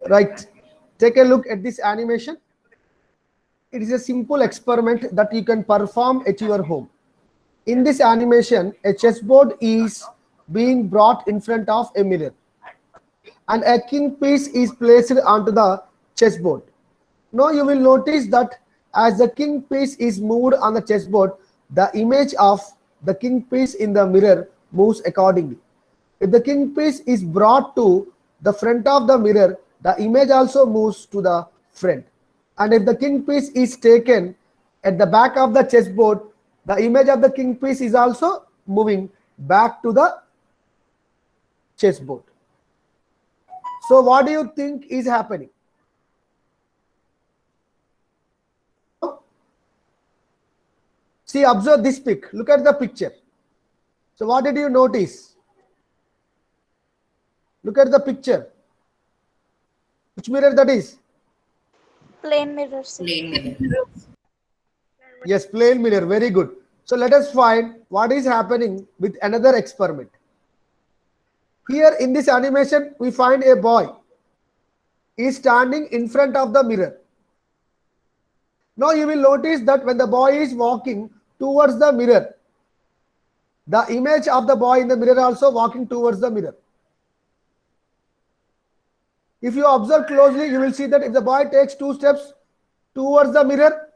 Right. Take a look at this animation. It is a simple experiment that you can perform at your home. In this animation, a chessboard is being brought in front of a mirror, and a king piece is placed onto the chessboard. Now you will notice that as the king piece is moved on the chessboard, the image of the king piece in the mirror moves accordingly. If the king piece is brought to the front of the mirror, the image also moves to the front. And if the king piece is taken at the back of the chessboard, the image of the king piece is also moving back to the chessboard. So what do you think is happening? Now, see, observe this pic. Look at the picture. So what did you notice? Look at the picture. Which mirror that is? Plain mirror, sir. Plain mirror. Yes, plane mirror. Very good. So let us find what is happening with another experiment. Here in this animation, we find a boy. He is standing in front of the mirror. Now you will notice that when the boy is walking towards the mirror, the image of the boy in the mirror also walking towards the mirror. If you observe closely, you will see that if the boy takes 2 steps towards the mirror,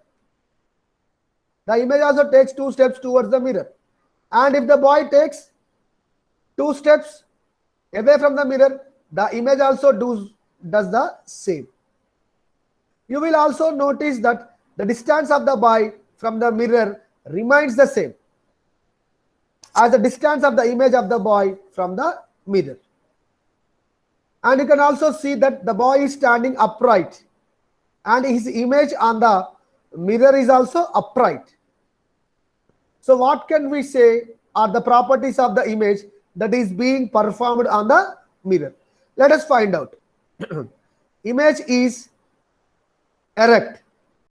the image also takes 2 steps towards the mirror. And if the boy takes 2 steps away from the mirror, the image also does the same. You will also notice that the distance of the boy from the mirror remains the same as the distance of the image of the boy from the mirror. And you can also see that the boy is standing upright and his image on the mirror is also upright. So what can we say are the properties of the image that is being performed on the mirror? Let us find out. Image is erect.